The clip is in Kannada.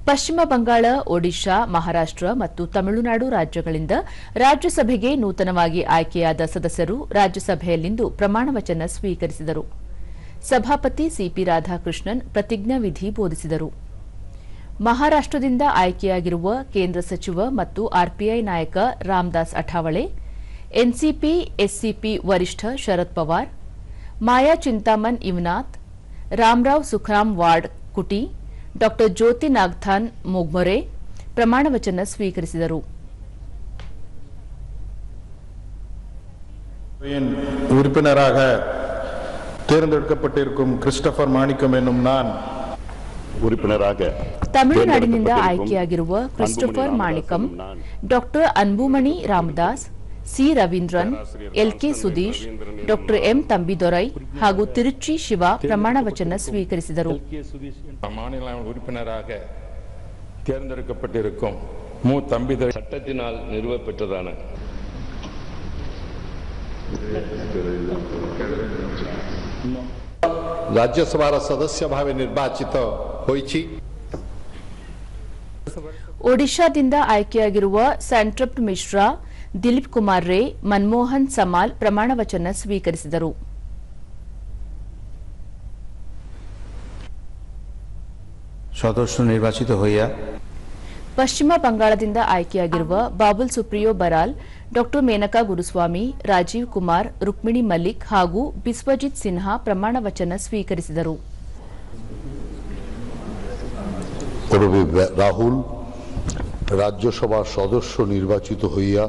ಪಶ್ಚಿಮ ಬಂಗಾಳ, ಒಡಿಶಾ, ಮಹಾರಾಷ್ಟ್ರ ಮತ್ತು ತಮಿಳುನಾಡು ರಾಜ್ಯಗಳಿಂದ ರಾಜ್ಯಸಭೆಗೆ ನೂತನವಾಗಿ ಆಯ್ಕೆಯಾದ ಸದಸ್ಯರು ರಾಜ್ಯಸಭೆಯಲ್ಲಿಂದು ಪ್ರಮಾಣವಚನ ಸ್ವೀಕರಿಸಿದರು. ಸಭಾಪತಿ ಸಿಪಿ ರಾಧಾಕೃಷ್ಣನ್ ಪ್ರತಿಜ್ಞಾವಿಧಿ ಬೋಧಿಸಿದರು. ಮಹಾರಾಷ್ಟ್ರದಿಂದ ಆಯ್ಕೆಯಾಗಿರುವ ಕೇಂದ್ರ ಸಚಿವ ಮತ್ತು ಆರ್ಪಿಐ ನಾಯಕ ರಾಮದಾಸ್ ಅಠಾವಳೆ, ಎನ್ಸಿಪಿ, ಎಸ್ಸಿಪಿ ವರಿಷ್ಠ ಶರದ್ ಪವಾರ್, ಮಾಯಾ ಚಿಂತಾಮನ್ ಇವ್ನಾಥ್, ರಾಮರಾವ್ ಸುಖರಾಮ್ ವಾರ್ಡ್ ಕುಟಿ, ಡಾ ಜ್ಯೋತಿ ನಾಗ್ಥಾನ್ ಮೊಗ್ಮೊರೆ ಪ್ರಮಾಣವಚನ ಸ್ವೀಕರಿಸಿದರು. உறுப்பினராக தேர்ந்தெடுக்கப்பட்டிருக்கும் கிறிஸ்டோபர் மாணிக்கம் என்னும் நான் ತಮಿಳುನಾಡಿನಿಂದ ಆಯ್ಕೆಯಾಗಿರುವ ಕ್ರಿಸ್ಟೋಫರ್ ಮಾಣಿಕಂ, ಡಾ ಅನ್ಬುಮಣಿ ರಾಮದಾಸ್, ಸಿ ರವೀಂದ್ರನ್, ಎಲ್ಕೆ ಸುದೀಶ್, ಡಾ ಎಂ ತಂಬಿದೊರೈ ಹಾಗೂ ತಿರುಚಿ ಶಿವ ಪ್ರಮಾಣವಚನ ಸ್ವೀಕರಿಸಿದರು. மாநில உறுப்பினராக தேர்ந்தெடுக்கப்பட்டிருக்கும் மு தம்பிதுரை சட்டத்தினால் நிறுவப்பெற்றதான राज्यसभार सदस्य भावे निर्वाचित होइछि. ಒಡಿಶಾದಿಂದ ಆಯ್ಕೆಯಾಗಿರುವ ಸ್ಯಾಂಟ್ರಪ್ಟ್ ಮಿಶ್ರಾ, ದಿಲೀಪ್ ಕುಮಾರ್ ರೇ, ಮನಮೋಹನ್ ಸಮಾಲ್ ಪ್ರಮಾಣವಚನ ಸ್ವೀಕರಿಸಿದರು. সদস্য নির্বাচিত হইয়া ಪಶ್ಚಿಮ ಬಂಗಾಳದಿಂದ ಆಯ್ಕೆಯಾಗಿರುವ ಬಾಬುಲ್ ಸುಪ್ರಿಯೋ ಬರಾಲ್, ಡಾ ಮೇನಕಾ ಗುರುಸ್ವಾಮಿ, ರಾಜೀವ್ ಕುಮಾರ್, ರುಕ್ಮಿಣಿ ಮಲ್ಲಿಕ್ ಹಾಗೂ ಬಿಸ್ವಜಿತ್ ಸಿನ್ಹಾ ಪ್ರಮಾಣವಚನ ಸ್ವೀಕರಿಸಿದರು. রাহুল রাজ্যসভার সদস্য নির্বাচিত হইয়া